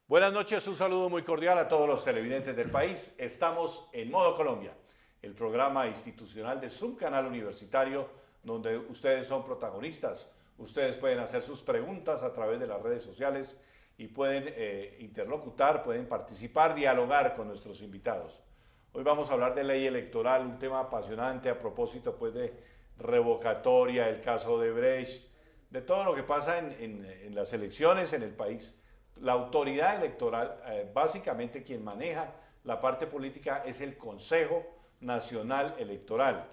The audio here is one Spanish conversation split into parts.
Buenas noches, un saludo muy cordial a todos los televidentes del país. Estamos en Modo Colombia, el programa institucional de su canal universitario, donde ustedes son protagonistas. Ustedes pueden hacer sus preguntas a través de las redes sociales y pueden interlocutar, pueden participar, dialogar con nuestros invitados. Hoy vamos a hablar de ley electoral, un tema apasionante a propósito pues de revocatoria, el caso de Brecht, de todo lo que pasa en las elecciones en el país. La autoridad electoral, básicamente quien maneja la parte política es el Consejo Nacional Electoral.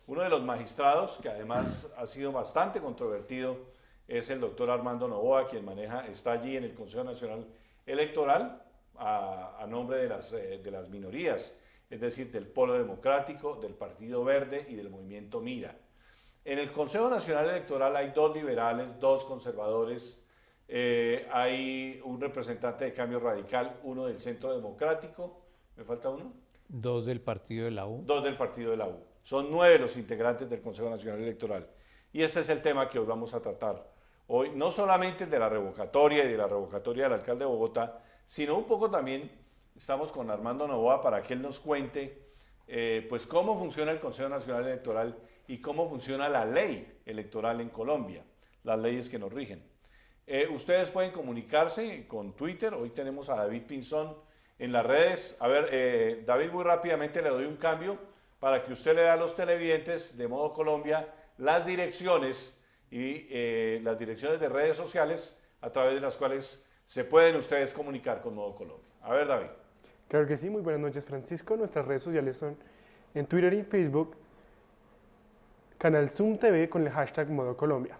Uno de los magistrados, que además ha sido bastante controvertido, es el doctor Armando Noboa, quien está allí en el Consejo Nacional Electoral a nombre de las minorías, es decir, del Polo Democrático, del Partido Verde y del Movimiento Mira. En el Consejo Nacional Electoral hay dos liberales, dos conservadores, hay un representante de Cambio Radical, uno del Centro Democrático, ¿me falta uno? Dos del partido de la U. Dos del partido de la U. Son 9 los integrantes del Consejo Nacional Electoral. Y ese es el tema que hoy vamos a tratar. Hoy no solamente de la revocatoria y de la revocatoria del alcalde de Bogotá, sino un poco también estamos con Armando Noboa para que él nos cuente pues cómo funciona el Consejo Nacional Electoral y cómo funciona la ley electoral en Colombia, las leyes que nos rigen. Ustedes pueden comunicarse con Twitter. Hoy tenemos a David Pinzón en las redes. A ver, David, muy rápidamente le doy un cambio para que usted le dé a los televidentes de Modo Colombia las direcciones y las direcciones de redes sociales a través de las cuales se pueden ustedes comunicar con Modo Colombia. A ver, David. Claro que sí, muy buenas noches, Francisco. Nuestras redes sociales son en Twitter y Facebook, canal Zoom TV con el hashtag Modo Colombia.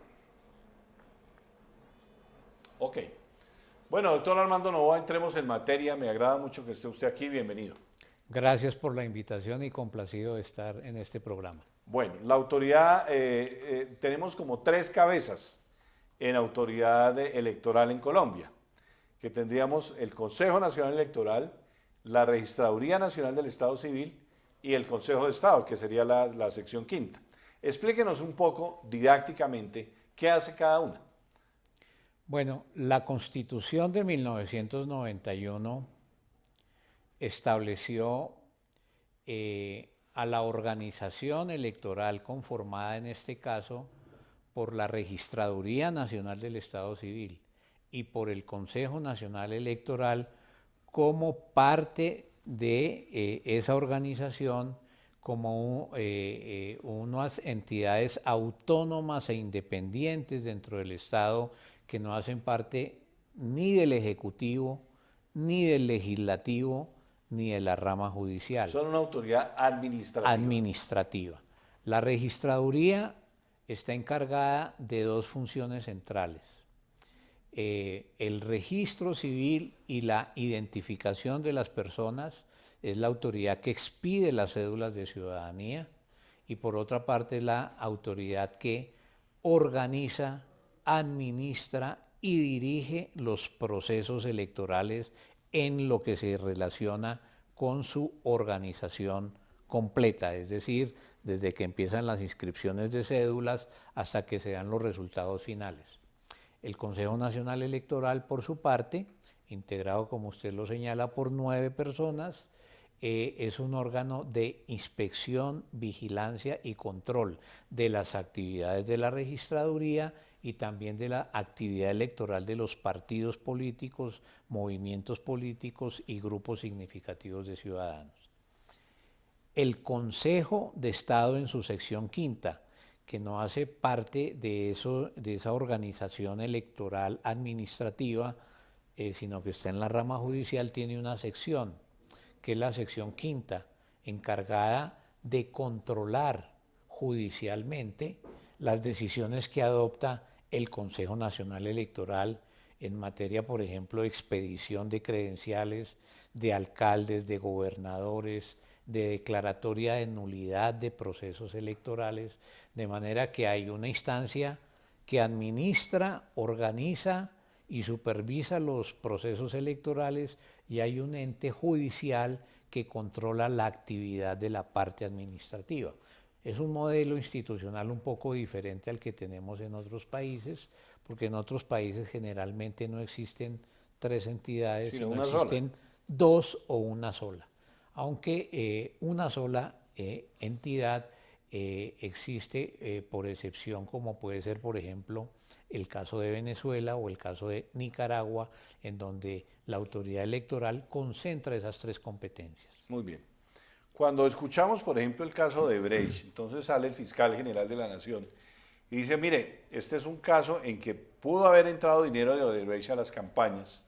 Ok. Bueno, doctor Armando Noboa, entremos en materia. Me agrada mucho que esté usted aquí. Bienvenido. Gracias por la invitación y complacido de estar en este programa. Bueno, la autoridad, tenemos como 3 cabezas en autoridad electoral en Colombia, que tendríamos el Consejo Nacional Electoral, la Registraduría Nacional del Estado Civil y el Consejo de Estado, que sería la sección quinta. Explíquenos un poco didácticamente qué hace cada una. Bueno, la Constitución de 1991 estableció a la organización electoral conformada en este caso por la Registraduría Nacional del Estado Civil y por el Consejo Nacional Electoral como parte de esa organización, como unas entidades autónomas e independientes dentro del Estado que no hacen parte ni del Ejecutivo, ni del Legislativo, ni de la rama judicial. Son una autoridad administrativa. Administrativa. La registraduría está encargada de 2 funciones centrales. El registro civil y la identificación de las personas es la autoridad que expide las cédulas de ciudadanía y por otra parte la autoridad que organiza, administra y dirige los procesos electorales en lo que se relaciona con su organización completa, es decir, desde que empiezan las inscripciones de cédulas hasta que se dan los resultados finales. El Consejo Nacional Electoral, por su parte, integrado, como usted lo señala, por 9 personas, es un órgano de inspección, vigilancia y control de las actividades de la registraduría y también de la actividad electoral de los partidos políticos, movimientos políticos y grupos significativos de ciudadanos. El Consejo de Estado en su sección quinta, que no hace parte de esa organización electoral administrativa, sino que está en la rama judicial, tiene una sección, que es la sección quinta, encargada de controlar judicialmente las decisiones que adopta el Consejo Nacional Electoral en materia, por ejemplo, de expedición de credenciales de alcaldes, de gobernadores, de declaratoria de nulidad de procesos electorales, de manera que hay una instancia que administra, organiza y supervisa los procesos electorales y hay un ente judicial que controla la actividad de la parte administrativa. Es un modelo institucional un poco diferente al que tenemos en otros países, porque en otros países generalmente no existen tres entidades, Sino sino una sola. existen dos o una sola. Aunque una sola entidad existe por excepción, como puede ser, por ejemplo, el caso de Venezuela o el caso de Nicaragua, en donde la autoridad electoral concentra esas tres competencias. Muy bien. Cuando escuchamos, por ejemplo, el caso de Brecht, entonces sale el fiscal general de la Nación y dice, mire, este es un caso en que pudo haber entrado dinero de Odebrecht a las campañas,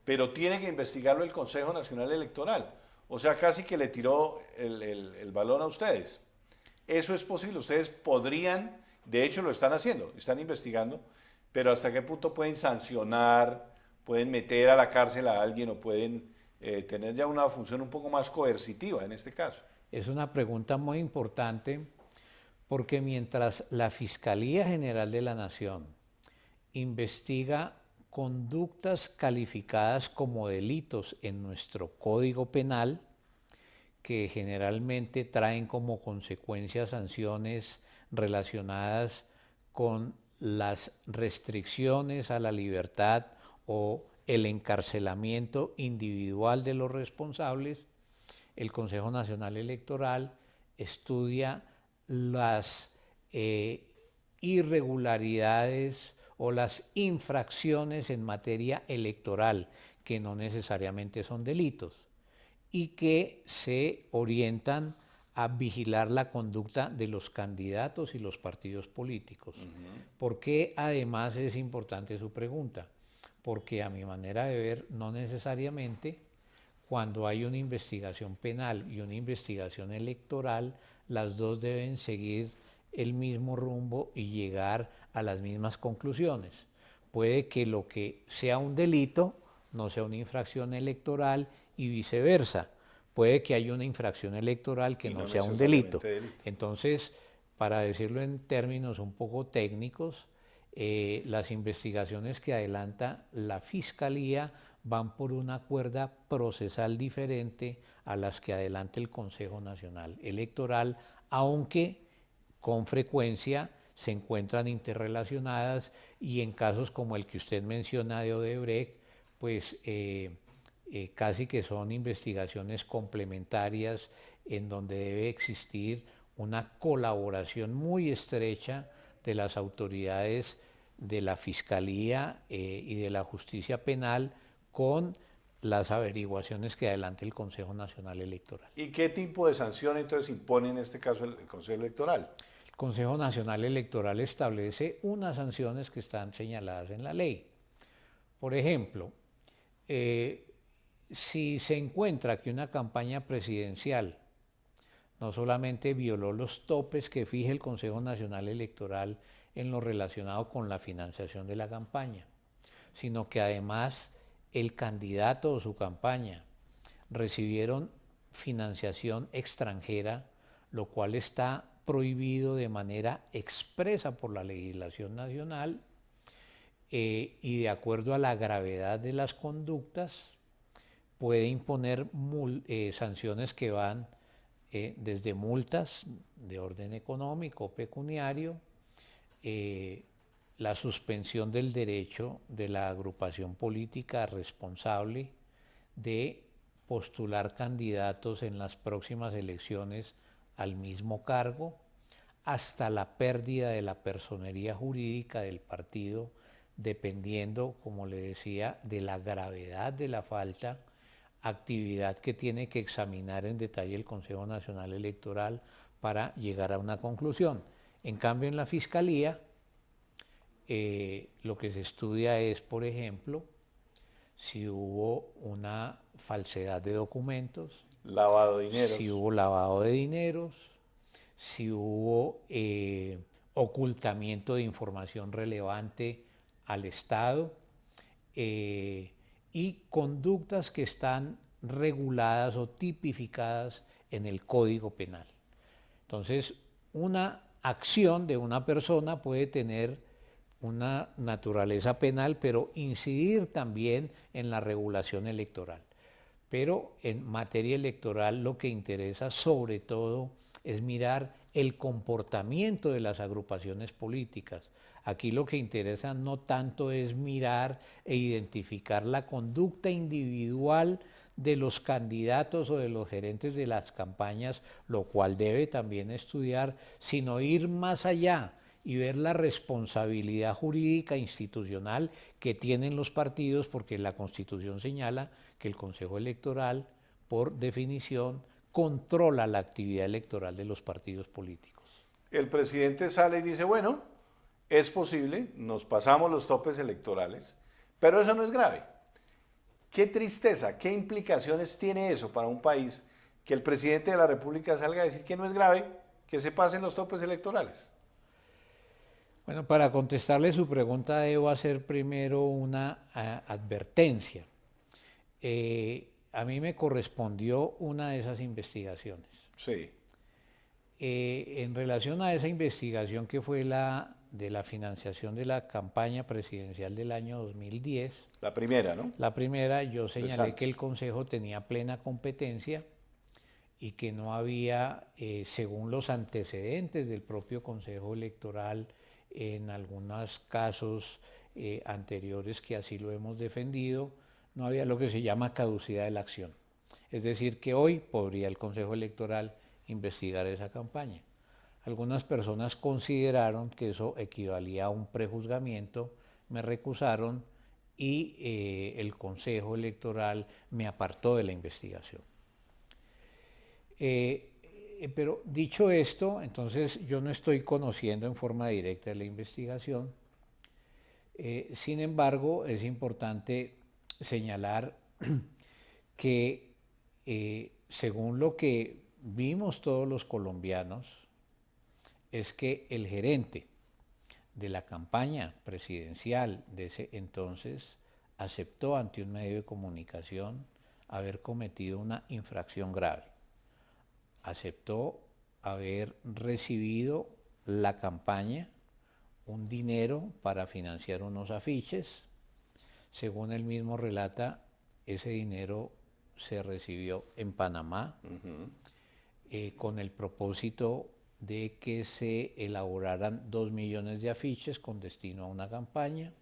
pero tiene que investigarlo el Consejo Nacional Electoral. O sea, casi que le tiró el balón a ustedes. Eso es posible. Ustedes podrían, de hecho lo están haciendo, están investigando, pero ¿hasta qué punto pueden sancionar, pueden meter a la cárcel a alguien o pueden tener ya una función un poco más coercitiva en este caso? Es una pregunta muy importante porque mientras la Fiscalía General de la Nación investiga conductas calificadas como delitos en nuestro Código Penal, que generalmente traen como consecuencia sanciones relacionadas con las restricciones a la libertad o el encarcelamiento individual de los responsables, el Consejo Nacional Electoral estudia las irregularidades o las infracciones en materia electoral, que no necesariamente son delitos, y que se orientan a vigilar la conducta de los candidatos y los partidos políticos. ¿Por qué además es importante su pregunta? Porque a mi manera de ver, no necesariamente cuando hay una investigación penal y una investigación electoral, las dos deben seguir el mismo rumbo y llegar a las mismas conclusiones. Puede que lo que sea un delito no sea una infracción electoral y viceversa. Puede que haya una infracción electoral que no sea un delito. Entonces, para decirlo en términos un poco técnicos, las investigaciones que adelanta la Fiscalía van por una cuerda procesal diferente a las que adelanta el Consejo Nacional Electoral, aunque con frecuencia se encuentran interrelacionadas y en casos como el que usted menciona de Odebrecht, pues casi que son investigaciones complementarias en donde debe existir una colaboración muy estrecha de las autoridades de la Fiscalía y de la Justicia Penal con las averiguaciones que adelante el Consejo Nacional Electoral. ¿Y qué tipo de sanción entonces impone en este caso el Consejo Electoral? El Consejo Nacional Electoral establece unas sanciones que están señaladas en la ley. Por ejemplo, si se encuentra que una campaña presidencial no solamente violó los topes que fija el Consejo Nacional Electoral en lo relacionado con la financiación de la campaña, sino que además el candidato o su campaña recibieron financiación extranjera, lo cual está prohibido de manera expresa por la legislación nacional, y de acuerdo a la gravedad de las conductas puede imponer sanciones que van desde multas de orden económico o pecuniario, la suspensión del derecho de la agrupación política responsable de postular candidatos en las próximas elecciones al mismo cargo, hasta la pérdida de la personería jurídica del partido, dependiendo, como le decía, de la gravedad de la falta, actividad que tiene que examinar en detalle el Consejo Nacional Electoral para llegar a una conclusión. En cambio, en la Fiscalía, lo que se estudia es, por ejemplo, si hubo una falsedad de documentos, lavado de dineros, si hubo lavado de dineros, si hubo ocultamiento de información relevante al Estado, y conductas que están reguladas o tipificadas en el Código Penal. Entonces, una acción de una persona puede tener una naturaleza penal, pero incidir también en la regulación electoral. Pero en materia electoral lo que interesa sobre todo es mirar el comportamiento de las agrupaciones políticas, Aquí lo que interesa no tanto es mirar e identificar la conducta individual de los candidatos o de los gerentes de las campañas, lo cual debe también estudiar, sino ir más allá y ver la responsabilidad jurídica institucional que tienen los partidos, porque la Constitución señala que el Consejo Electoral, por definición, controla la actividad electoral de los partidos políticos. El presidente sale y dice, bueno, es posible, nos pasamos los topes electorales, pero eso no es grave. Qué tristeza, qué implicaciones tiene eso para un país que el presidente de la República salga a decir que no es grave que se pasen los topes electorales. Bueno, para contestarle su pregunta debo hacer primero una advertencia. A mí me correspondió una de esas investigaciones. Sí. En relación a esa investigación que fue la de la financiación de la campaña presidencial del año 2010. La primera, ¿no? La primera, yo señalé que el Consejo tenía plena competencia y que no había, según los antecedentes del propio Consejo Electoral, en algunos casos anteriores que así lo hemos defendido, no había lo que se llama caducidad de la acción. Es decir, que hoy podría el Consejo Electoral investigar esa campaña. Algunas personas consideraron que eso equivalía a un prejuzgamiento, me recusaron y el Consejo Electoral me apartó de la investigación. Pero dicho esto, entonces yo no estoy conociendo en forma directa la investigación. Sin embargo, es importante señalar que según lo que vimos todos los colombianos, es que el gerente de la campaña presidencial de ese entonces aceptó ante un medio de comunicación haber cometido una infracción grave. Aceptó haber recibido la campaña, un dinero para financiar unos afiches. Según él mismo relata, ese dinero se recibió en Panamá con el propósito de que se elaboraran 2 millones de afiches con destino a una campaña.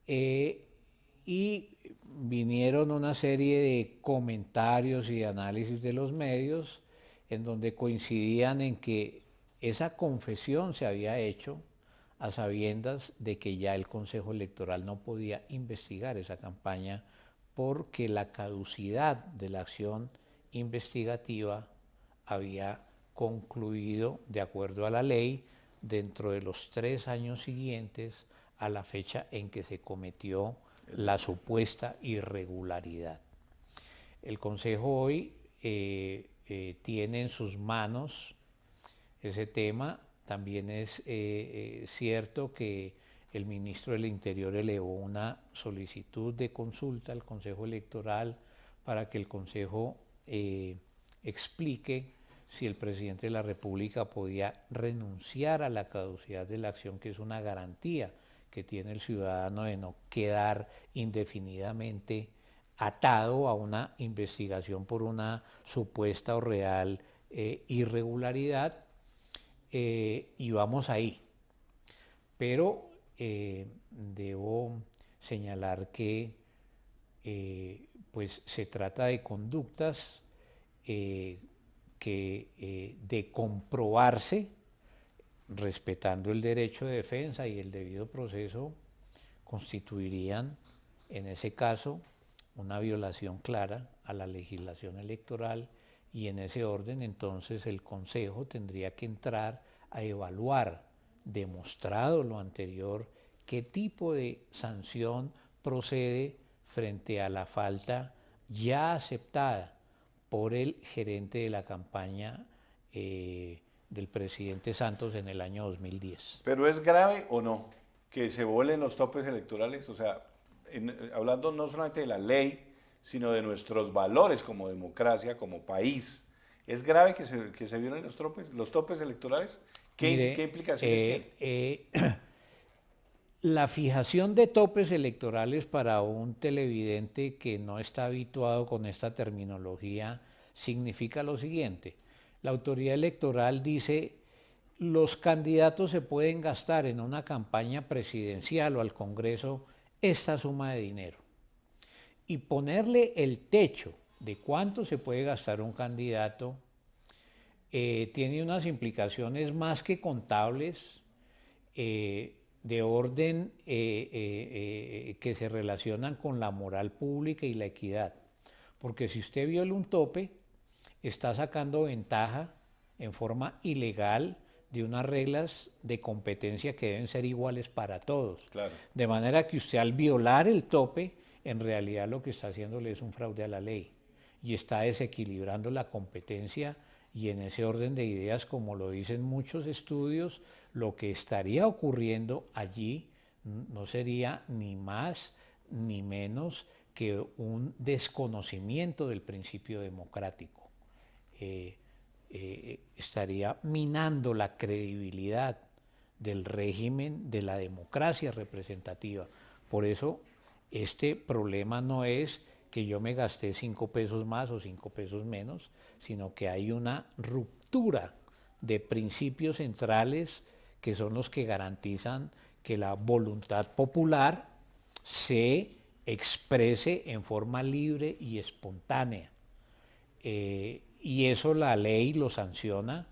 Y vinieron una serie de comentarios y análisis de los medios en donde coincidían en que esa confesión se había hecho a sabiendas de que ya el Consejo Electoral no podía investigar esa campaña porque la caducidad de la acción investigativa había concluido, de acuerdo a la ley, dentro de los 3 años siguientes a la fecha en que se cometió la supuesta irregularidad. El Consejo hoy tiene en sus manos ese tema. También es cierto que el ministro del Interior elevó una solicitud de consulta al Consejo Electoral para que el Consejo explique si el presidente de la República podía renunciar a la caducidad de la acción, que es una garantía que tiene el ciudadano de no quedar indefinidamente atado a una investigación por una supuesta o real irregularidad, y vamos ahí. Pero debo señalar que pues se trata de conductas que de comprobarse, respetando el derecho de defensa y el debido proceso, constituirían en ese caso una violación clara a la legislación electoral, y en ese orden entonces el Consejo tendría que entrar a evaluar, demostrado lo anterior, qué tipo de sanción procede frente a la falta ya aceptada por el gerente de la campaña del presidente Santos en el año 2010. ¿Pero es grave o no que se vuelen los topes electorales? O sea, hablando no solamente de la ley, sino de nuestros valores como democracia, como país. ¿Es grave que se violen los topes electorales? ¿Qué implicaciones tiene? La fijación de topes electorales para un televidente que no está habituado con esta terminología significa lo siguiente. La autoridad electoral dice los candidatos se pueden gastar en una campaña presidencial o al Congreso esta suma de dinero y ponerle el techo de cuánto se puede gastar un candidato tiene unas implicaciones más que contables de orden que se relacionan con la moral pública y la equidad. Porque si usted viola un tope, está sacando ventaja en forma ilegal de unas reglas de competencia que deben ser iguales para todos. Claro. De manera que usted al violar el tope, en realidad lo que está haciéndole es un fraude a la ley y está desequilibrando la competencia y en ese orden de ideas, como lo dicen muchos estudios, lo que estaría ocurriendo allí no sería ni más ni menos que un desconocimiento del principio democrático. Estaría minando la credibilidad del régimen de la democracia representativa. Por eso este problema no es que yo me gasté 5 pesos más o 5 pesos menos, sino que hay una ruptura de principios centrales que son los que garantizan que la voluntad popular se exprese en forma libre y espontánea. Y eso la ley lo sanciona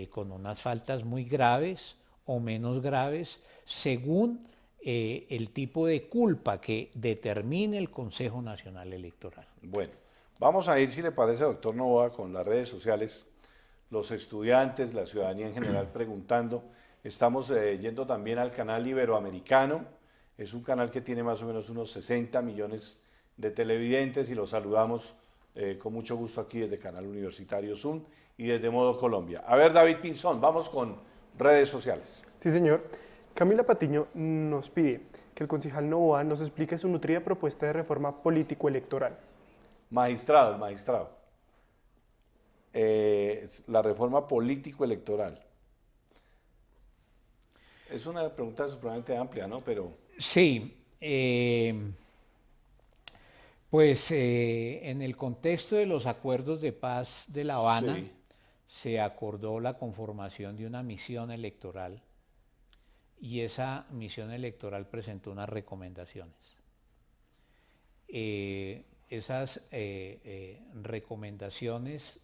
con unas faltas muy graves o menos graves según el tipo de culpa que determine el Consejo Nacional Electoral. Bueno, vamos a ir, si le parece, doctor Novoa, con las redes sociales, los estudiantes, la ciudadanía en general preguntando. Estamos yendo también al canal Iberoamericano, es un canal que tiene más o menos unos 60 millones de televidentes y los saludamos con mucho gusto aquí desde Canal Universitario Zoom y desde Modo Colombia. A ver, David Pinzón, vamos con redes sociales. Sí, señor. Camila Patiño nos pide que el concejal Novoa nos explique su nutrida propuesta de reforma político-electoral. Magistrado, el magistrado. La reforma político-electoral. Es una pregunta supremamente amplia, ¿no? Pero... Sí, pues en el contexto de los acuerdos de paz de La Habana, sí, se acordó la conformación de una misión electoral y esa misión electoral presentó unas recomendaciones. Esas recomendaciones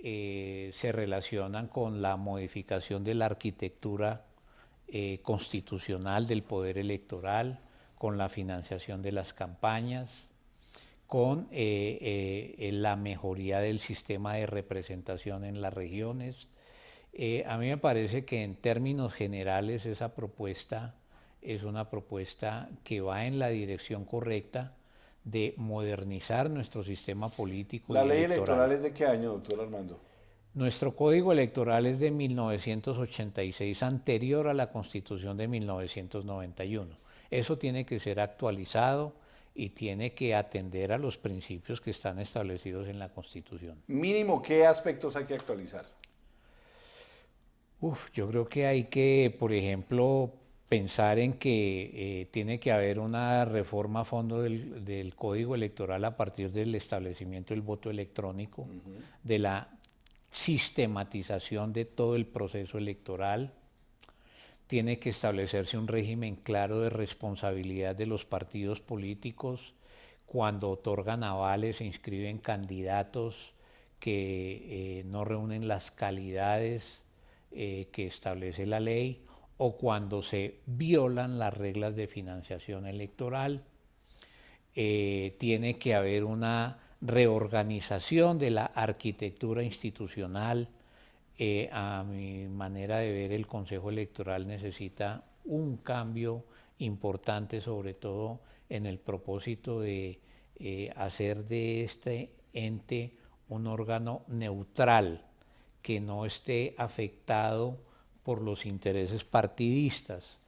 se relacionan con la modificación de la arquitectura constitucional del poder electoral, con la financiación de las campañas, con la mejoría del sistema de representación en las regiones. A mí me parece que en términos generales esa propuesta es una propuesta que va en la dirección correcta de modernizar nuestro sistema político. ¿La ley electoral es de qué año, doctor Armando? Nuestro código electoral es de 1986, anterior a la Constitución de 1991. Eso tiene que ser actualizado y tiene que atender a los principios que están establecidos en la Constitución. Mínimo, ¿qué aspectos hay que actualizar? Yo creo que hay que, por ejemplo, pensar en que tiene que haber una reforma a fondo del Código Electoral a partir del establecimiento del voto electrónico, de la sistematización de todo el proceso electoral. Tiene que establecerse un régimen claro de responsabilidad de los partidos políticos cuando otorgan avales e inscriben candidatos que no reúnen las calidades que establece la ley o cuando se violan las reglas de financiación electoral. Tiene que haber una reorganización de la arquitectura institucional. A mi manera de ver, el Consejo Electoral necesita un cambio importante, sobre todo en el propósito de hacer de este ente un órgano neutral, que no esté afectado por los intereses partidistas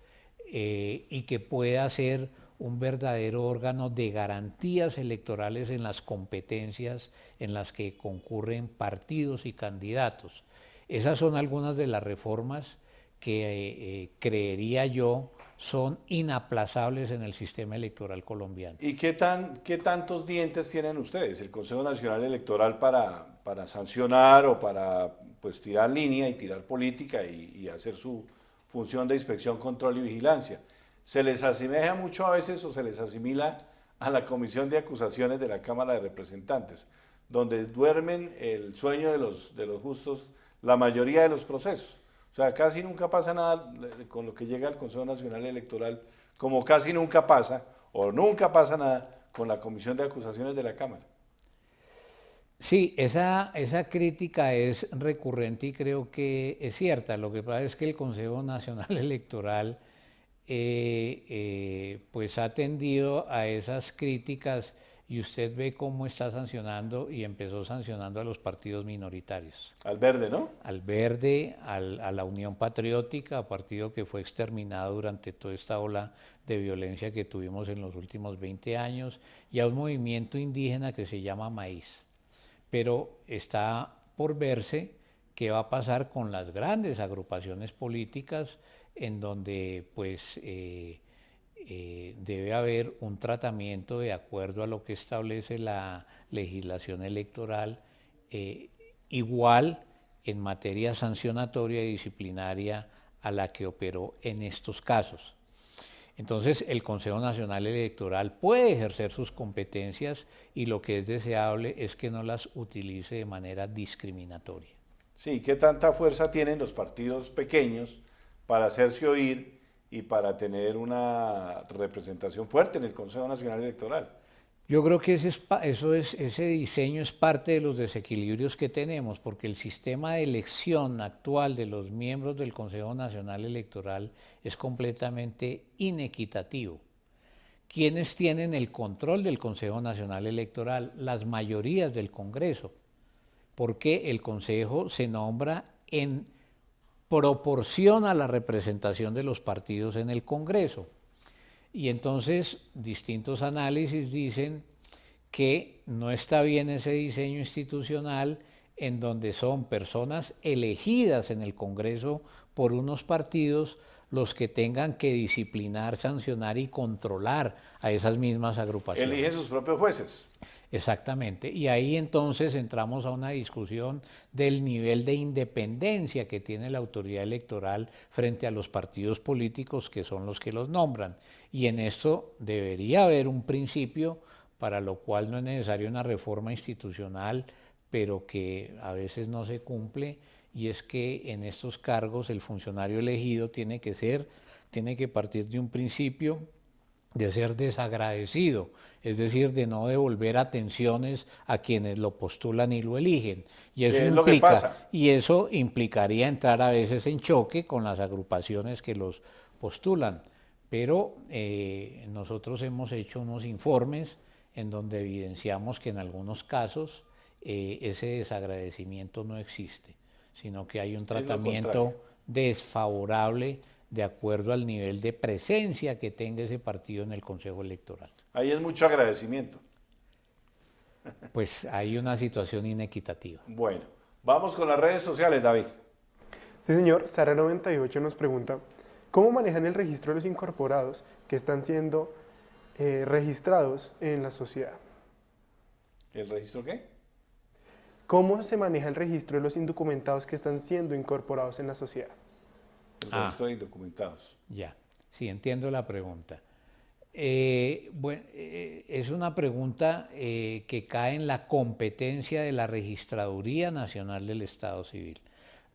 y que pueda ser un verdadero órgano de garantías electorales en las competencias en las que concurren partidos y candidatos. Esas son algunas de las reformas que creería yo son inaplazables en el sistema electoral colombiano. ¿Y qué tantos dientes tienen ustedes, el Consejo Nacional Electoral, para sancionar o para pues tirar línea y tirar política y hacer su función de inspección, control y vigilancia. Se les asemeja mucho a veces o se les asimila a la Comisión de Acusaciones de la Cámara de Representantes, donde duermen el sueño de los justos la mayoría de los procesos. O sea, casi nunca pasa nada con lo que llega al Consejo Nacional Electoral, como casi nunca pasa, o nunca pasa nada con la Comisión de Acusaciones de la Cámara. Sí, esa crítica es recurrente y creo que es cierta. Lo que pasa es que el Consejo Nacional Electoral pues ha atendido a esas críticas y usted ve cómo está sancionando y empezó sancionando a los partidos minoritarios. Al Verde, ¿no? Al Verde, a la Unión Patriótica, partido que fue exterminado durante toda esta ola de violencia que tuvimos en los últimos 20 años, y a un movimiento indígena que se llama Maíz. Pero está por verse qué va a pasar con las grandes agrupaciones políticas en donde pues debe haber un tratamiento de acuerdo a lo que establece la legislación electoral, igual en materia sancionatoria y disciplinaria a la que operó en estos casos. Entonces, el Consejo Nacional Electoral puede ejercer sus competencias y lo que es deseable es que no las utilice de manera discriminatoria. Sí, ¿qué tanta fuerza tienen los partidos pequeños para hacerse oír y para tener una representación fuerte en el Consejo Nacional Electoral? Yo creo que ese diseño es parte de los desequilibrios que tenemos, porque el sistema de elección actual de los miembros del Consejo Nacional Electoral es completamente inequitativo. ¿Quiénes tienen el control del Consejo Nacional Electoral? Las mayorías del Congreso, porque el Consejo se nombra en proporción a la representación de los partidos en el Congreso. Y entonces distintos análisis dicen que no está bien ese diseño institucional en donde son personas elegidas en el Congreso por unos partidos los que tengan que disciplinar, sancionar y controlar a esas mismas agrupaciones. Eligen sus propios jueces. Exactamente, y ahí entonces entramos a una discusión del nivel de independencia que tiene la autoridad electoral frente a los partidos políticos que son los que los nombran. Y en esto debería haber un principio para lo cual no es necesaria una reforma institucional, pero que a veces no se cumple, y es que en estos cargos el funcionario elegido tiene que partir de un principio de ser desagradecido, es decir, de no devolver atenciones a quienes lo postulan y lo eligen. Y eso ¿Qué es lo que pasa? y eso implicaría entrar a veces en choque con las agrupaciones que los postulan. Pero nosotros hemos hecho unos informes en donde evidenciamos que en algunos casos ese desagradecimiento no existe, sino que hay un tratamiento desfavorable de acuerdo al nivel de presencia que tenga ese partido en el Consejo Electoral. Ahí es mucho agradecimiento. Pues hay una situación inequitativa. Bueno, vamos con las redes sociales, David. Sí, señor. Sara98 nos pregunta, ¿cómo manejan el registro de los incorporados que están siendo registrados en la sociedad? ¿El registro qué? ¿Cómo se maneja el registro de los indocumentados que están siendo incorporados en la sociedad? El registro de indocumentados. Ya, sí, entiendo la pregunta. Bueno, es una pregunta que cae en la competencia de la Registraduría Nacional del Estado Civil.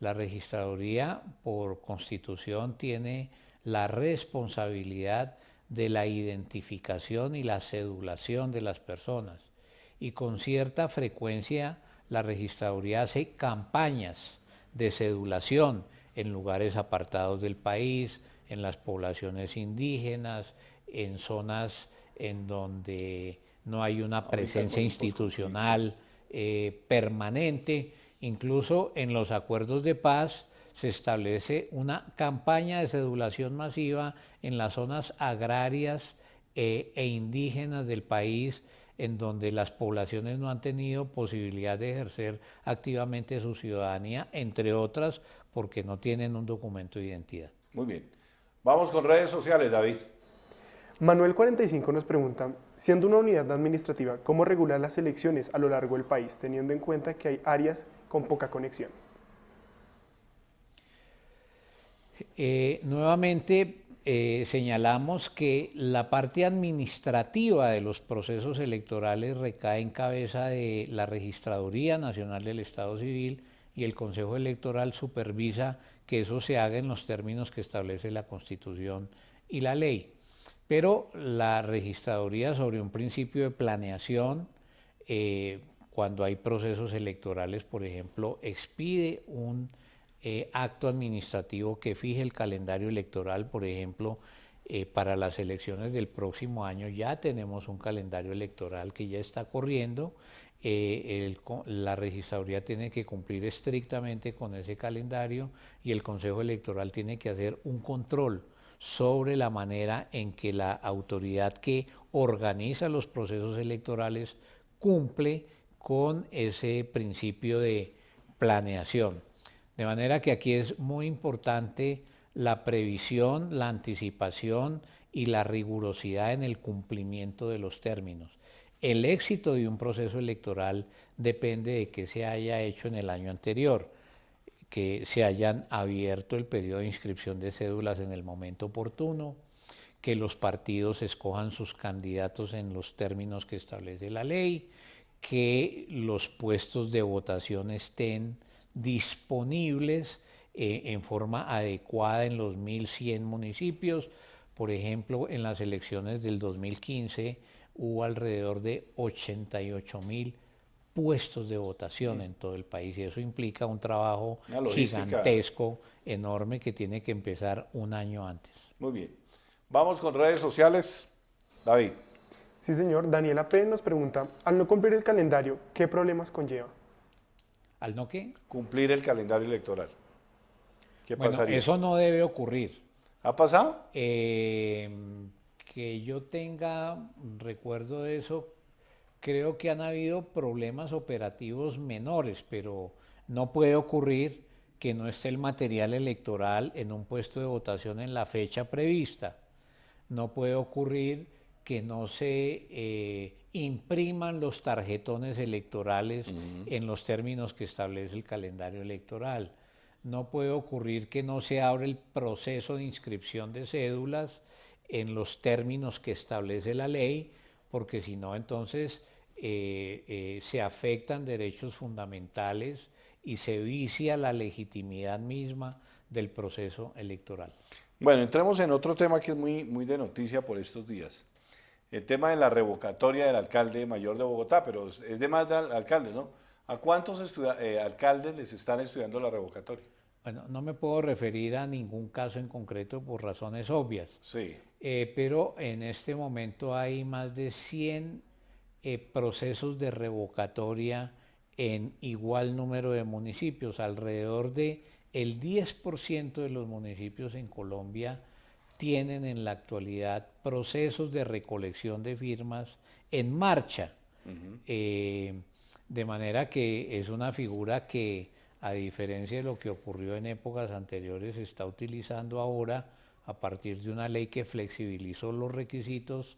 La Registraduría, por Constitución, tiene la responsabilidad de la identificación y la cedulación de las personas. Y con cierta frecuencia la Registraduría hace campañas de cedulación en lugares apartados del país, en las poblaciones indígenas, en zonas en donde no hay una presencia institucional permanente. Incluso en los acuerdos de paz se establece una campaña de cedulación masiva en las zonas agrarias e indígenas del país, en donde las poblaciones no han tenido posibilidad de ejercer activamente su ciudadanía, entre otras porque no tienen un documento de identidad. Muy bien. Vamos con redes sociales, David. Manuel45 nos pregunta, siendo una unidad administrativa, ¿cómo regular las elecciones a lo largo del país, teniendo en cuenta que hay áreas con poca conexión? Nuevamente señalamos que la parte administrativa de los procesos electorales recae en cabeza de la Registraduría Nacional del Estado Civil y el Consejo Electoral supervisa que eso se haga en los términos que establece la Constitución y la ley. Pero la Registraduría, sobre un principio de planeación, cuando hay procesos electorales, por ejemplo, expide un acto administrativo que fije el calendario electoral. Por ejemplo, para las elecciones del próximo año ya tenemos un calendario electoral que ya está corriendo. La registraduría tiene que cumplir estrictamente con ese calendario y el Consejo Electoral tiene que hacer un control sobre la manera en que la autoridad que organiza los procesos electorales cumple con ese principio de planeación. De manera que aquí es muy importante la previsión, la anticipación y la rigurosidad en el cumplimiento de los términos. El éxito de un proceso electoral depende de que se haya hecho en el año anterior, que se hayan abierto el periodo de inscripción de cédulas en el momento oportuno, que los partidos escojan sus candidatos en los términos que establece la ley, que los puestos de votación estén disponibles en forma adecuada en los 1.100 municipios. Por ejemplo, en las elecciones del 2015 hubo alrededor de 88.000 puestos de votación en todo el país y eso implica un trabajo gigantesco, enorme, que tiene que empezar un año antes. Muy bien. Vamos con redes sociales. David. Sí, señor. Daniela P. nos pregunta, al no cumplir el calendario, ¿qué problemas conlleva? ¿Al no qué? Cumplir el calendario electoral. ¿Qué pasaría? Eso no debe ocurrir. ¿Ha pasado? Que yo tenga recuerdo de eso, creo que han habido problemas operativos menores, pero no puede ocurrir que no esté el material electoral en un puesto de votación en la fecha prevista. No puede ocurrir que no se impriman los tarjetones electorales en los términos que establece el calendario electoral. No puede ocurrir que no se abra el proceso de inscripción de cédulas en los términos que establece la ley, porque si no, entonces se afectan derechos fundamentales y se vicia la legitimidad misma del proceso electoral. Bueno, entremos en otro tema que es muy de noticia por estos días. El tema de la revocatoria del alcalde mayor de Bogotá, pero es de más de alcaldes, ¿no? ¿A cuántos alcaldes les están estudiando la revocatoria? Bueno, no me puedo referir a ningún caso en concreto por razones obvias. Sí. Pero en este momento hay más de 100 procesos de revocatoria en igual número de municipios. Alrededor de el 10% de los municipios en Colombia tienen en la actualidad procesos de recolección de firmas en marcha. De manera que es una figura que, a diferencia de lo que ocurrió en épocas anteriores, se está utilizando ahora a partir de una ley que flexibilizó los requisitos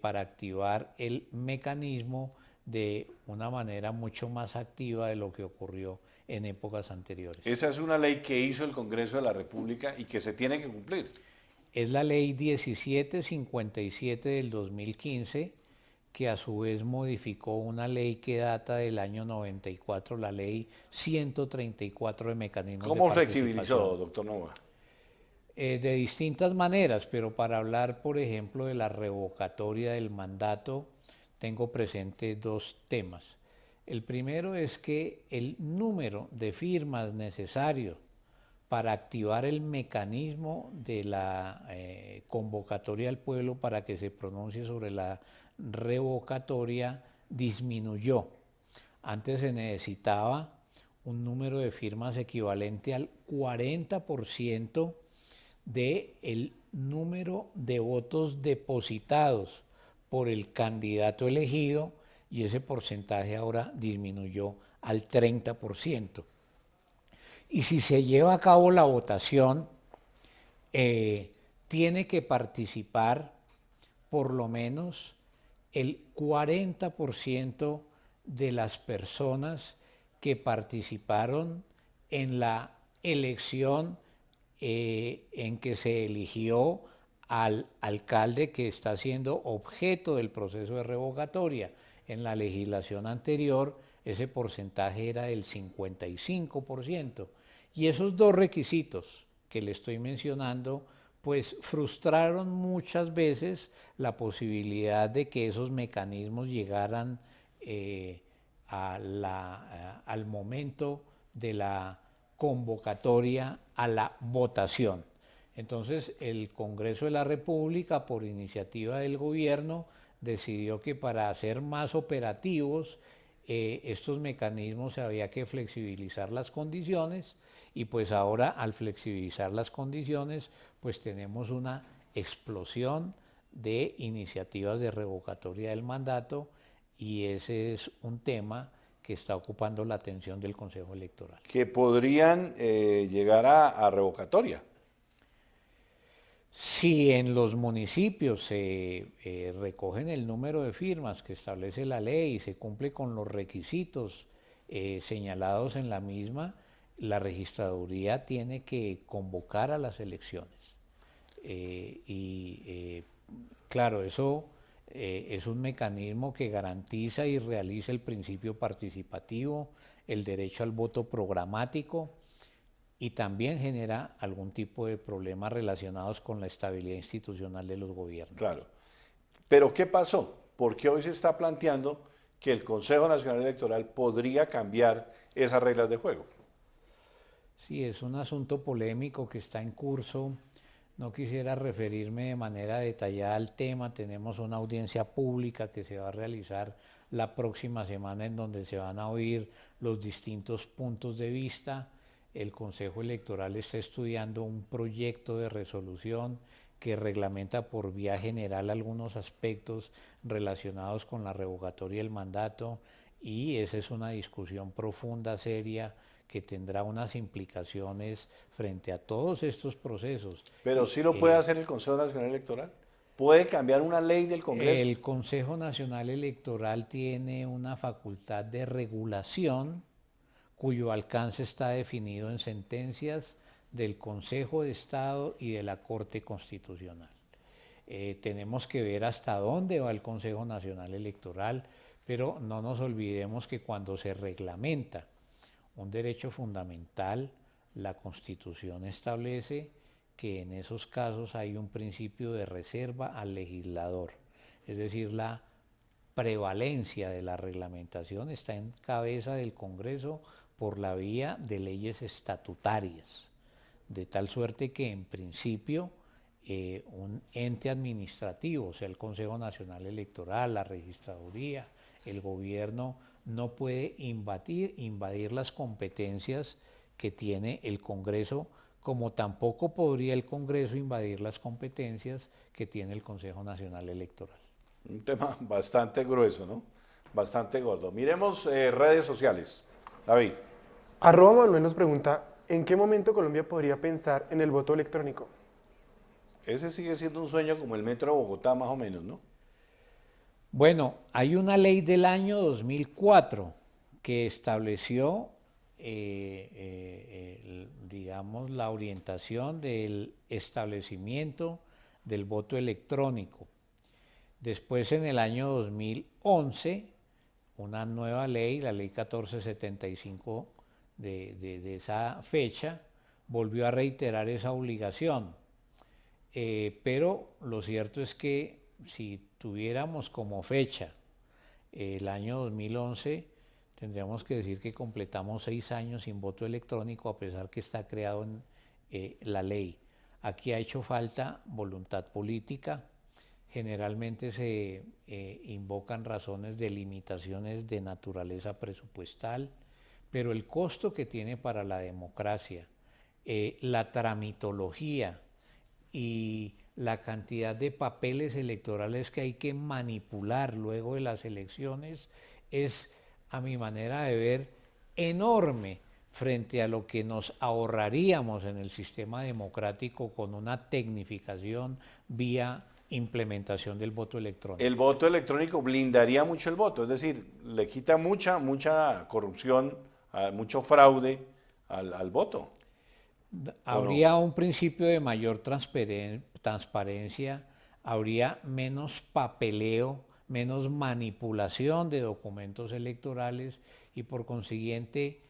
para activar el mecanismo de una manera mucho más activa de lo que ocurrió en épocas anteriores. Esa es una ley que hizo el Congreso de la República y que se tiene que cumplir. Es la ley 1757 del 2015, que a su vez modificó una ley que data del año 94, la ley 134 de mecanismos de participación. ¿Cómo flexibilizó, doctor Nova? De distintas maneras, pero para hablar, por ejemplo, de la revocatoria del mandato, tengo presente dos temas. El primero es que el número de firmas necesarios para activar el mecanismo de la convocatoria al pueblo para que se pronuncie sobre la revocatoria disminuyó. Antes se necesitaba un número de firmas equivalente al 40% del número de votos depositados por el candidato elegido y ese porcentaje ahora disminuyó al 30%. Y si se lleva a cabo la votación, tiene que participar por lo menos el 40% de las personas que participaron en la elección en que se eligió al alcalde que está siendo objeto del proceso de revocatoria. En la legislación anterior ese porcentaje era del 55%. Y esos dos requisitos que le estoy mencionando, pues frustraron muchas veces la posibilidad de que esos mecanismos llegaran al momento de la convocatoria a la votación. Entonces el Congreso de la República, por iniciativa del gobierno, decidió que para ser más operativos estos mecanismos había que flexibilizar las condiciones, y pues ahora al flexibilizar las condiciones pues tenemos una explosión de iniciativas de revocatoria del mandato, y ese es un tema que está ocupando la atención del Consejo Electoral. Que podrían llegar a revocatoria. Si en los municipios se recogen el número de firmas que establece la ley y se cumple con los requisitos señalados en la misma, la registraduría tiene que convocar a las elecciones. Claro, eso es un mecanismo que garantiza y realiza el principio participativo, el derecho al voto programático, y también genera algún tipo de problemas relacionados con la estabilidad institucional de los gobiernos. Claro. Pero ¿qué pasó? ¿Por qué hoy se está planteando que el Consejo Nacional Electoral podría cambiar esas reglas de juego? Sí, es un asunto polémico que está en curso. No quisiera referirme de manera detallada al tema. Tenemos una audiencia pública que se va a realizar la próxima semana, en donde se van a oír los distintos puntos de vista. El Consejo Electoral está estudiando un proyecto de resolución que reglamenta por vía general algunos aspectos relacionados con la revocatoria del mandato, y esa es una discusión profunda, seria, que tendrá unas implicaciones frente a todos estos procesos. Pero sí lo puede hacer el Consejo Nacional Electoral. ¿Puede cambiar una ley del Congreso? El Consejo Nacional Electoral tiene una facultad de regulación cuyo alcance está definido en sentencias del Consejo de Estado y de la Corte Constitucional. Tenemos que ver hasta dónde va el Consejo Nacional Electoral, pero no nos olvidemos que cuando se reglamenta un derecho fundamental, la Constitución establece que en esos casos hay un principio de reserva al legislador, es decir, la prevalencia de la reglamentación está en cabeza del Congreso por la vía de leyes estatutarias, de tal suerte que en principio un ente administrativo, o sea el Consejo Nacional Electoral, la registraduría, el gobierno, no puede invadir las competencias que tiene el Congreso, como tampoco podría el Congreso invadir las competencias que tiene el Consejo Nacional Electoral. Un tema bastante grueso, ¿no? Bastante gordo. Miremos redes sociales. David. @Manuel nos pregunta, ¿en qué momento Colombia podría pensar en el voto electrónico? Ese sigue siendo un sueño como el Metro de Bogotá, más o menos, ¿no? Bueno, hay una ley del año 2004 que estableció, digamos, la orientación del establecimiento del voto electrónico. Después, en el año 2011, una nueva ley, la ley 1475 de esa fecha, volvió a reiterar esa obligación. Pero lo cierto es que si tuviéramos como fecha el año 2011, tendríamos que decir que completamos 6 años sin voto electrónico, a pesar que está creado en la ley. Aquí ha hecho falta voluntad política. Generalmente se invocan razones de limitaciones de naturaleza presupuestal, pero el costo que tiene para la democracia, la tramitología y la cantidad de papeles electorales que hay que manipular luego de las elecciones es, a mi manera de ver, enorme frente a lo que nos ahorraríamos en el sistema democrático con una tecnificación vía implementación del voto electrónico. El voto electrónico blindaría mucho el voto, es decir, le quita mucha corrupción, mucho fraude al voto. Habría un principio de mayor transparencia, habría menos papeleo, menos manipulación de documentos electorales y por consiguiente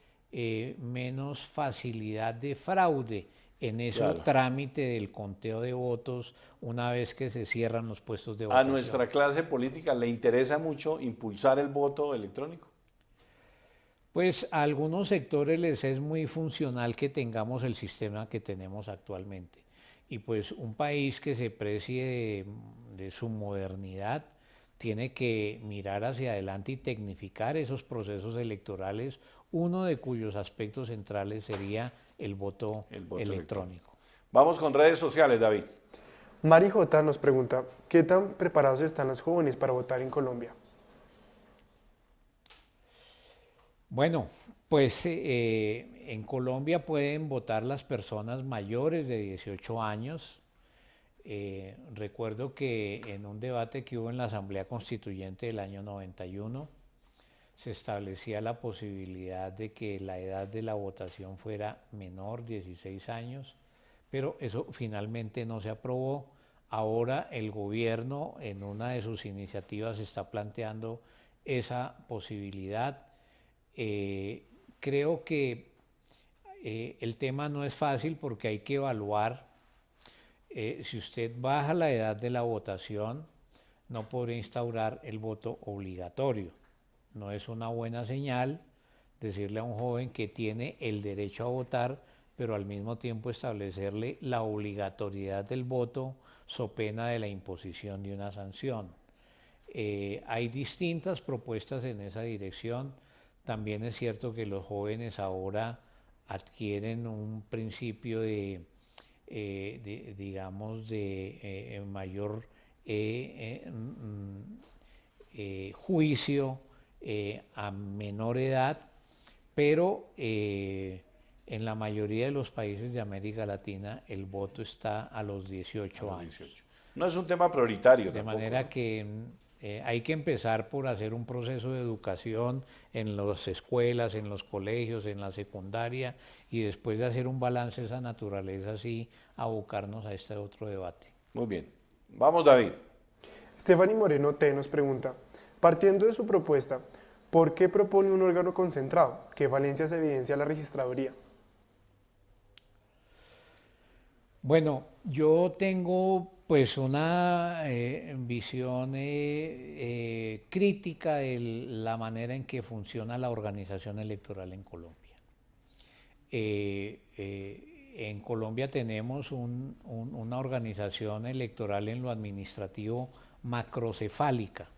menos facilidad de fraude en ese Claro. trámite del conteo de votos una vez que se cierran los puestos de ¿A votación. nuestra clase política le interesa mucho impulsar el voto electrónico? Pues a algunos sectores les es muy funcional que tengamos el sistema que tenemos actualmente. Y pues un país que se precie de su modernidad tiene que mirar hacia adelante y tecnificar esos procesos electorales, uno de cuyos aspectos centrales sería el voto electrónico. Vamos con redes sociales, David. Mari J. nos pregunta, ¿qué tan preparados están los jóvenes para votar en Colombia? Bueno, pues en Colombia pueden votar las personas mayores de 18 años. Recuerdo que en un debate que hubo en la Asamblea Constituyente del año 91, se establecía la posibilidad de que la edad de la votación fuera menor, 16 años, pero eso finalmente no se aprobó. Ahora el gobierno en una de sus iniciativas está planteando esa posibilidad. Creo que el tema no es fácil porque hay que evaluar. Si usted baja la edad de la votación, no podrá instaurar el voto obligatorio. No es una buena señal decirle a un joven que tiene el derecho a votar, pero al mismo tiempo establecerle la obligatoriedad del voto so pena de la imposición de una sanción. Hay distintas propuestas en esa dirección. También es cierto que los jóvenes ahora adquieren un principio de mayor juicio a menor edad, pero en la mayoría de los países de América Latina el voto está a los 18 años. No es un tema prioritario De tampoco, manera ¿no? que hay que empezar por hacer un proceso de educación en las escuelas, en los colegios, en la secundaria, y después de hacer un balance de esa naturaleza, sí, abocarnos a este otro debate. Muy bien. Vamos, David. Stephanie Moreno T. nos pregunta, partiendo de su propuesta, ¿por qué propone un órgano concentrado? ¿Qué falencias evidencia la registraduría? Bueno, yo tengo pues una visión crítica de la manera en que funciona la organización electoral en Colombia. En Colombia tenemos una organización electoral en lo administrativo macrocefálica.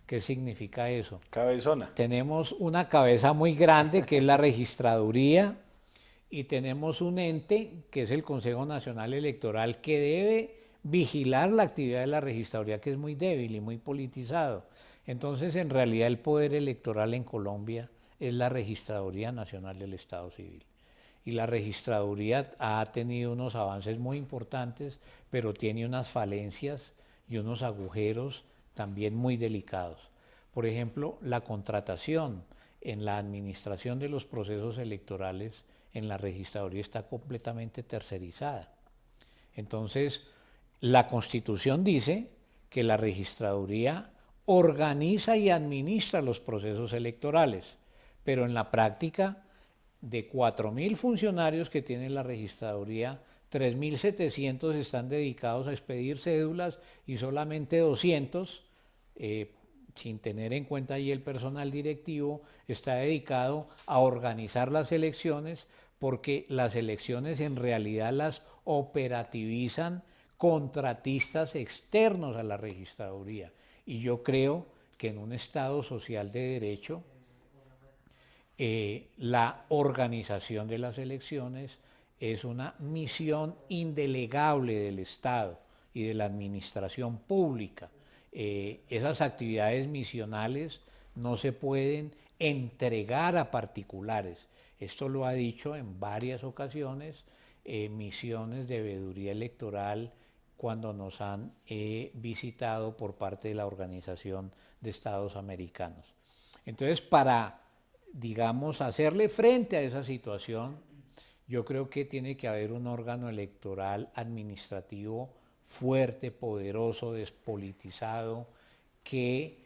¿Qué significa eso? Cabezona. Tenemos una cabeza muy grande que es la registraduría y tenemos un ente que es el Consejo Nacional Electoral que debe vigilar la actividad de la registraduría, que es muy débil y muy politizado. Entonces, en realidad, el poder electoral en Colombia es la Registraduría Nacional del Estado Civil. Y la registraduría ha tenido unos avances muy importantes, pero tiene unas falencias y unos agujeros también muy delicados. Por ejemplo, la contratación en la administración de los procesos electorales en la registraduría está completamente tercerizada. Entonces, la Constitución dice que la registraduría organiza y administra los procesos electorales, pero en la práctica, de 4.000 funcionarios que tiene la registraduría, 3.700 están dedicados a expedir cédulas y solamente 200, sin tener en cuenta ahí el personal directivo, está dedicado a organizar las elecciones, porque las elecciones en realidad las operativizan contratistas externos a la registraduría. Y yo creo que en un Estado social de derecho, la organización de las elecciones es una misión indelegable del Estado y de la administración pública. Esas actividades misionales no se pueden entregar a particulares. Esto lo ha dicho en varias ocasiones misiones de veeduría electoral cuando nos han visitado por parte de la Organización de Estados Americanos. Entonces, para, digamos, hacerle frente a esa situación, Yo creo que tiene que haber un órgano electoral administrativo fuerte, poderoso, despolitizado, que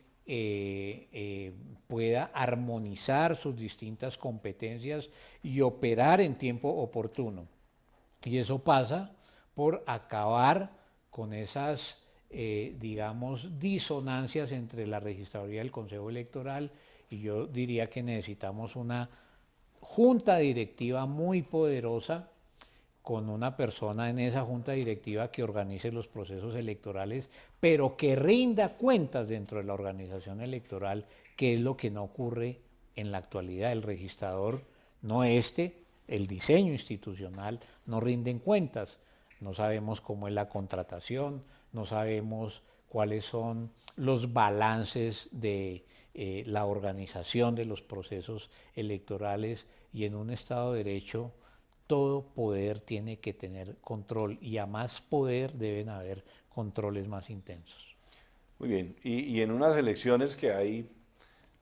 pueda armonizar sus distintas competencias y operar en tiempo oportuno. Y eso pasa por acabar con esas, digamos, disonancias entre la registraduría y el Consejo Electoral, y yo diría que necesitamos una junta directiva muy poderosa, con una persona en esa junta directiva que organice los procesos electorales, pero que rinda cuentas dentro de la organización electoral, que es lo que no ocurre en la actualidad. El registrador, el diseño institucional, no rinden cuentas. No sabemos cómo es la contratación, no sabemos cuáles son los balances de la organización de los procesos electorales, y en un Estado de Derecho todo poder tiene que tener control, y a más poder deben haber controles más intensos. Muy bien, y en unas elecciones que hay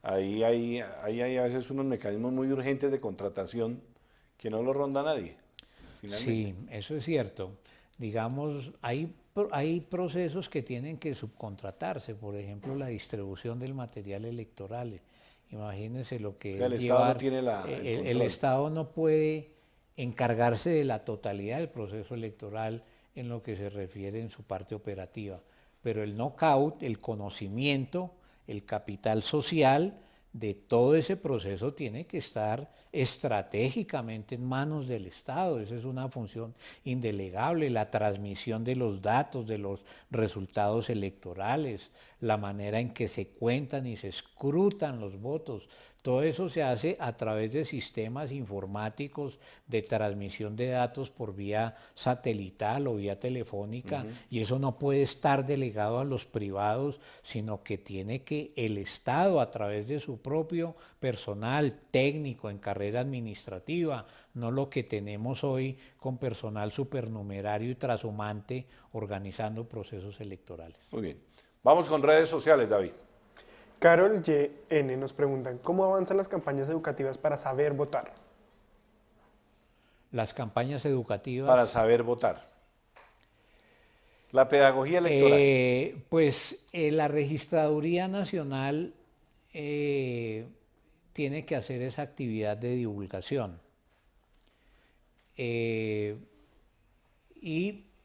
a veces unos mecanismos muy urgentes de contratación que no lo ronda nadie, finalmente. Sí, eso es cierto. Digamos, hay procesos que tienen que subcontratarse, por ejemplo, la distribución del material electoral. Imagínense lo que El es Estado llevar, no tiene el Estado no puede encargarse de la totalidad del proceso electoral en lo que se refiere en su parte operativa, pero el knockout, el conocimiento, el capital social de todo ese proceso tiene que estar estratégicamente en manos del Estado. Esa es una función indelegable, la transmisión de los datos, de los resultados electorales, la manera en que se cuentan y se escrutan los votos. Todo eso se hace a través de sistemas informáticos de transmisión de datos por vía satelital o vía telefónica, y eso no puede estar delegado a los privados, sino que tiene que el Estado, a través de su propio personal técnico en carrera administrativa, no lo que tenemos hoy con personal supernumerario y trashumante organizando procesos electorales. Muy bien. Vamos con redes sociales, David. Carol YN nos preguntan, ¿cómo avanzan las campañas educativas para saber votar? Las campañas educativas... Para saber votar. La pedagogía electoral. La Registraduría Nacional tiene que hacer esa actividad de divulgación.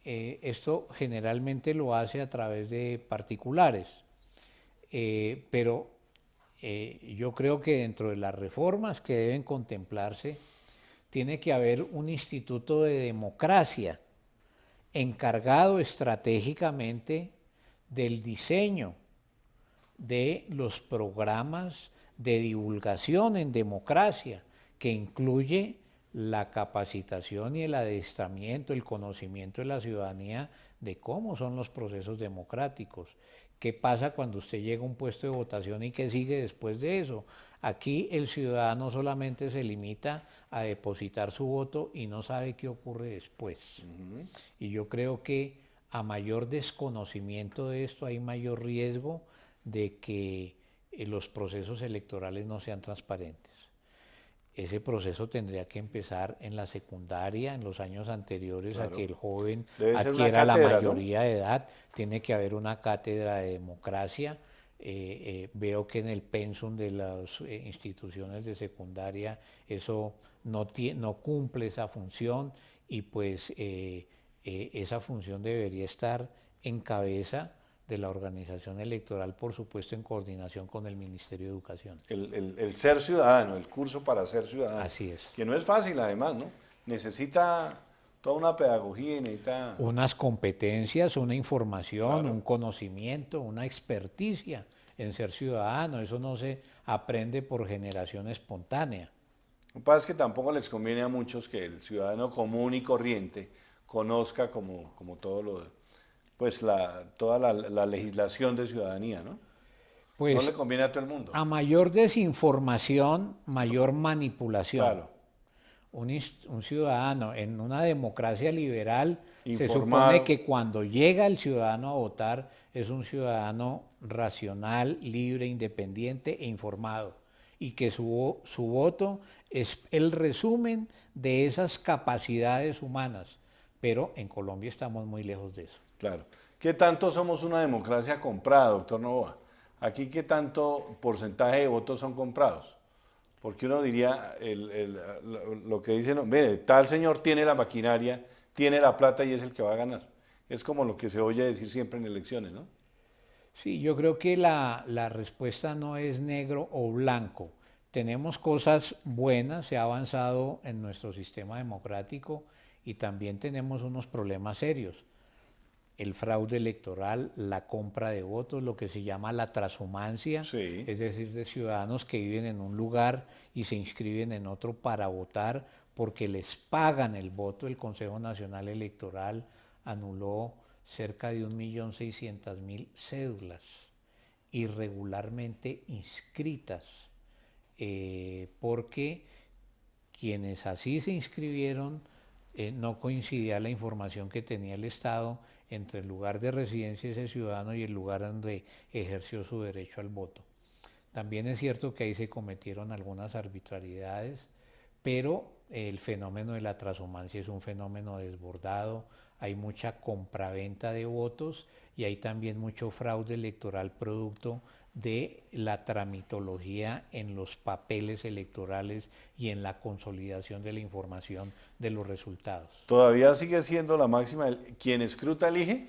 Esto generalmente lo hace a través de particulares. Pero yo creo que dentro de las reformas que deben contemplarse tiene que haber un instituto de democracia encargado estratégicamente del diseño de los programas de divulgación en democracia, que incluye la capacitación y el adiestramiento, el conocimiento de la ciudadanía de cómo son los procesos democráticos. ¿Qué pasa cuando usted llega a un puesto de votación y qué sigue después de eso? Aquí el ciudadano solamente se limita a depositar su voto y no sabe qué ocurre después. Y yo creo que a mayor desconocimiento de esto hay mayor riesgo de que los procesos electorales no sean transparentes. Ese proceso tendría que empezar en la secundaria, en los años anteriores a que el joven adquiera la mayoría de edad. Tiene que haber una cátedra de democracia. Veo que en el pensum de las instituciones de secundaria eso no cumple esa función, y pues esa función debería estar en cabeza de la organización electoral, por supuesto en coordinación con el Ministerio de Educación. El ser ciudadano, el curso para ser ciudadano. Así es. Que no es fácil además, ¿no? Necesita toda una pedagogía y necesita... unas competencias, una información, claro, un conocimiento, una experticia en ser ciudadano. Eso no se aprende por generación espontánea. Lo que pasa es que tampoco les conviene a muchos que el ciudadano común y corriente conozca como todo lo... pues toda la legislación de ciudadanía, ¿no? Pues no le conviene a todo el mundo. A mayor desinformación, mayor manipulación. Claro. Un ciudadano en una democracia liberal se supone que cuando llega el ciudadano a votar es un ciudadano racional, libre, independiente e informado. y que su voto es el resumen de esas capacidades humanas. Pero en Colombia estamos muy lejos de eso. Claro. ¿Qué tanto somos una democracia comprada, doctor Novoa? Aquí, ¿qué tanto porcentaje de votos son comprados? Porque uno diría, lo que dicen, no, mire, tal señor tiene la maquinaria, tiene la plata y es el que va a ganar. Es como lo que se oye decir siempre en elecciones, ¿no? Sí, yo creo que la respuesta no es negro o blanco. Tenemos cosas buenas, se ha avanzado en nuestro sistema democrático y también tenemos unos problemas serios. El fraude electoral, la compra de votos, lo que se llama la transhumancia, Sí. es decir, de ciudadanos que viven en un lugar y se inscriben en otro para votar porque les pagan el voto. El Consejo Nacional Electoral anuló cerca de 1.600.000 cédulas irregularmente inscritas, porque quienes así se inscribieron no coincidía la información que tenía el Estado entre el lugar de residencia de ese ciudadano y el lugar donde ejerció su derecho al voto. También es cierto que ahí se cometieron algunas arbitrariedades, pero el fenómeno de la transhumancia es un fenómeno desbordado, hay mucha compraventa de votos y hay también mucho fraude electoral producto de la tramitología en los papeles electorales y en la consolidación de la información de los resultados. ¿Todavía sigue siendo la máxima, quien escruta elige?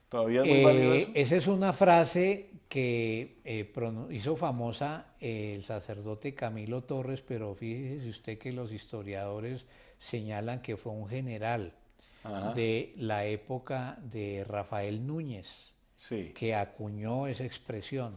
¿Todavía es muy válido eso? Esa es una frase que hizo famosa el sacerdote Camilo Torres, pero fíjese usted que los historiadores señalan que fue un general de la época de Rafael Núñez, Sí. que acuñó esa expresión.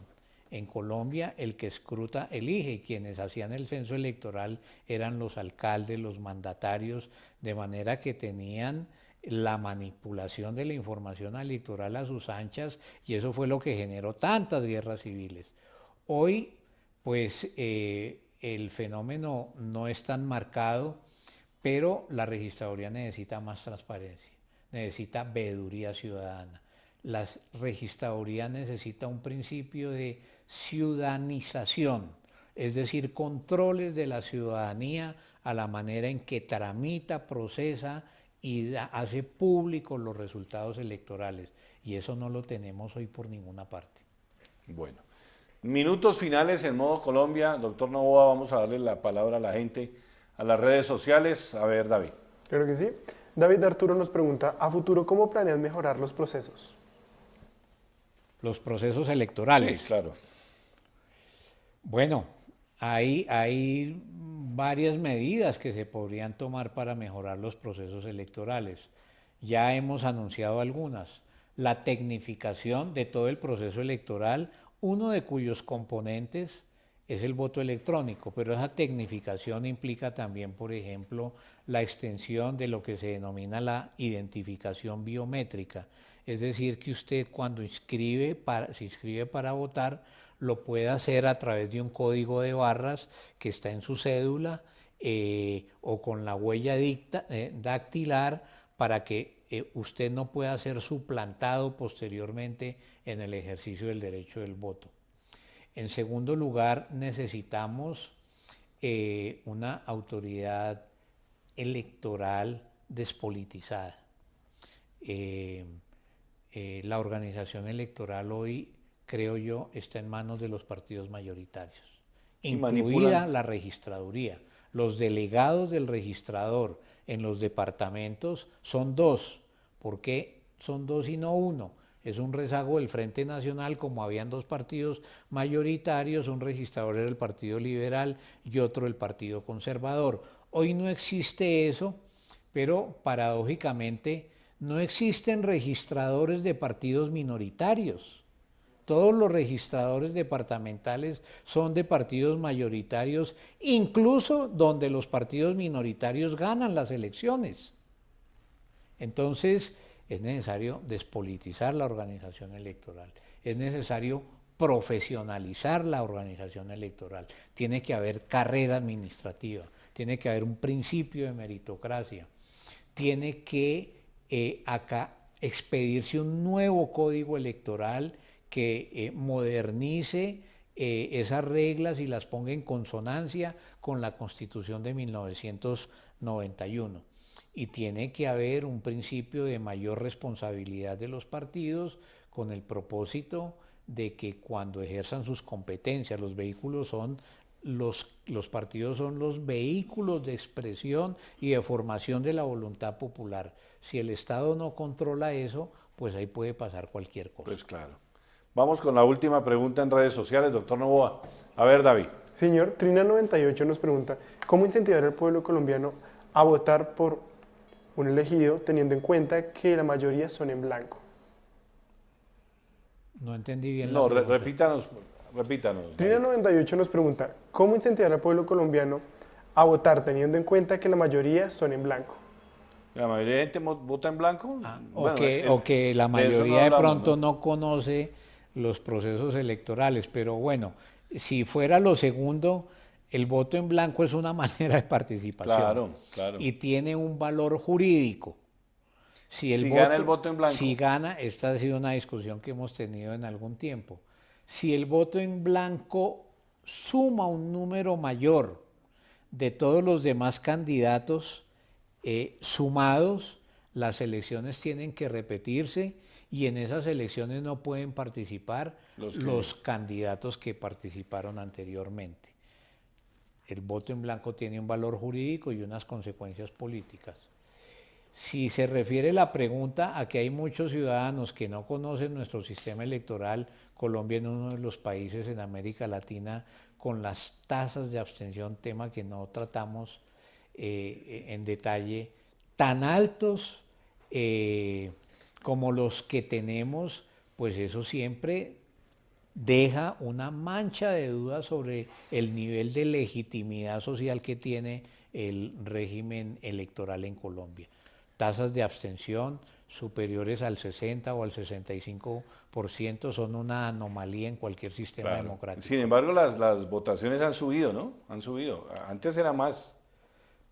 En Colombia, el que escruta elige. Quienes hacían el censo electoral eran los alcaldes, los mandatarios, de manera que tenían la manipulación de la información electoral a sus anchas y eso fue lo que generó tantas guerras civiles. Hoy, pues, el fenómeno no es tan marcado, pero la registraduría necesita más transparencia, necesita veeduría ciudadana. La registraduría necesita un principio de ciudadanización, es decir, controles de la ciudadanía a la manera en que tramita, procesa y hace públicos los resultados electorales. Y eso no lo tenemos hoy por ninguna parte. Bueno. Minutos finales en modo Colombia. Doctor Novoa, vamos a darle la palabra a la gente, a las redes sociales. A ver, David. Claro que sí. David Arturo nos pregunta, a futuro, ¿cómo planean mejorar los procesos? Los procesos electorales. Sí, claro. Bueno, hay varias medidas que se podrían tomar para mejorar los procesos electorales. Ya hemos anunciado algunas. La tecnificación de todo el proceso electoral, uno de cuyos componentes es el voto electrónico, pero esa tecnificación implica también, por ejemplo, la extensión de lo que se denomina la identificación biométrica. Es decir, que usted cuando se inscribe para votar, lo puede hacer a través de un código de barras que está en su cédula o con la huella dactilar para que usted no pueda ser suplantado posteriormente en el ejercicio del derecho del voto. En segundo lugar, necesitamos una autoridad electoral despolitizada. La organización electoral hoy, creo yo, está en manos de los partidos mayoritarios, incluida la registraduría. Los delegados del registrador en los departamentos son dos. ¿Por qué son dos y no uno? Es un rezago del Frente Nacional, como habían dos partidos mayoritarios, un registrador era el Partido Liberal y otro el Partido Conservador. Hoy no existe eso, pero paradójicamente no existen registradores de partidos minoritarios. Todos los registradores departamentales son de partidos mayoritarios, incluso donde los partidos minoritarios ganan las elecciones. Entonces, es necesario despolitizar la organización electoral, es necesario profesionalizar la organización electoral, tiene que haber carrera administrativa, tiene que haber un principio de meritocracia, tiene que acá expedirse un nuevo código electoral que modernice esas reglas y las ponga en consonancia con la Constitución de 1991. Y tiene que haber un principio de mayor responsabilidad de los partidos con el propósito de que cuando ejerzan sus competencias, los partidos son los vehículos de expresión y de formación de la voluntad popular. Si el Estado no controla eso, pues ahí puede pasar cualquier cosa. Pues claro. Vamos con la última pregunta en redes sociales, doctor Novoa. A ver, David. Señor, Trina98 nos pregunta, ¿cómo incentivar al pueblo colombiano a votar por un elegido teniendo en cuenta que la mayoría son en blanco? No entendí bien No, la pregunta. repítanos. Trina98 nos pregunta, ¿cómo incentivar al pueblo colombiano a votar teniendo en cuenta que la mayoría son en blanco? ¿La mayoría de gente vota en blanco? O que la de eso mayoría no de hablamos, pronto ¿no? no conoce los procesos electorales, pero bueno, si fuera lo segundo, el voto en blanco es una manera de participación. Claro, claro. Y tiene un valor jurídico. Si gana el voto en blanco. Si gana, esta ha sido una discusión que hemos tenido en algún tiempo. Si el voto en blanco suma un número mayor de todos los demás candidatos sumados, las elecciones tienen que repetirse y en esas elecciones no pueden participar los candidatos que participaron anteriormente. El voto en blanco tiene un valor jurídico y unas consecuencias políticas. Si se refiere la pregunta a que hay muchos ciudadanos que no conocen nuestro sistema electoral, Colombia es uno de los países en América Latina con las tasas de abstención, tema que no tratamos en detalle, tan altos como los que tenemos, pues eso siempre deja una mancha de duda sobre el nivel de legitimidad social que tiene el régimen electoral en Colombia. Tasas de abstención superiores al 60 o al 65% son una anomalía en cualquier sistema democrático. Sin embargo, las votaciones han subido, ¿no? Han subido. Antes era más.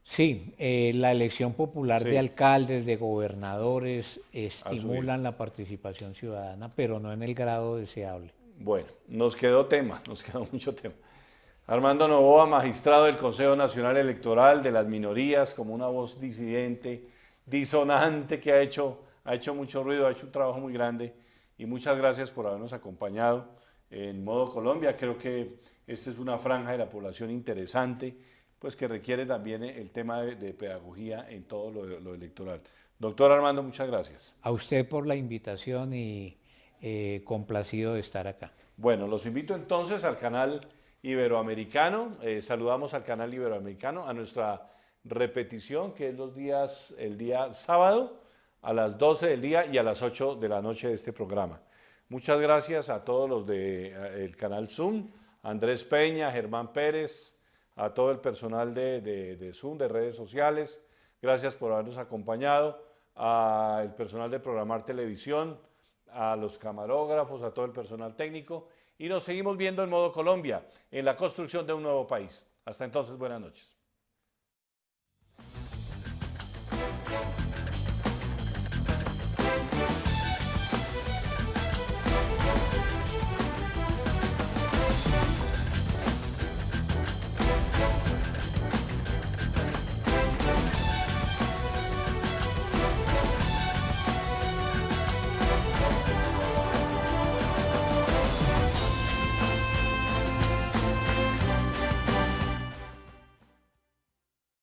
Sí, la elección popular de alcaldes, de gobernadores, estimulan la participación ciudadana, pero no en el grado deseable. Bueno, nos quedó mucho tema. Armando Novoa, magistrado del Consejo Nacional Electoral de las Minorías, como una voz disidente, disonante, que ha hecho mucho ruido, ha hecho un trabajo muy grande, y muchas gracias por habernos acompañado en Modo Colombia. Creo que esta es una franja de la población interesante, pues que requiere también el tema de pedagogía en todo lo electoral. Doctor Armando, muchas gracias. A usted por la invitación y complacido de estar acá. Bueno, los invito entonces al canal Iberoamericano. Saludamos al canal Iberoamericano, a nuestra repetición, que es el día sábado a las 12 del día y a las 8 de la noche de este programa. Muchas gracias a todos los del canal Zoom, Andrés Peña, Germán Pérez, a todo el personal de Zoom, de redes sociales. Gracias por habernos acompañado, al personal de Programar Televisión, a los camarógrafos, a todo el personal técnico. Y nos seguimos viendo en Modo Colombia, en la construcción de un nuevo país. Hasta entonces, buenas noches.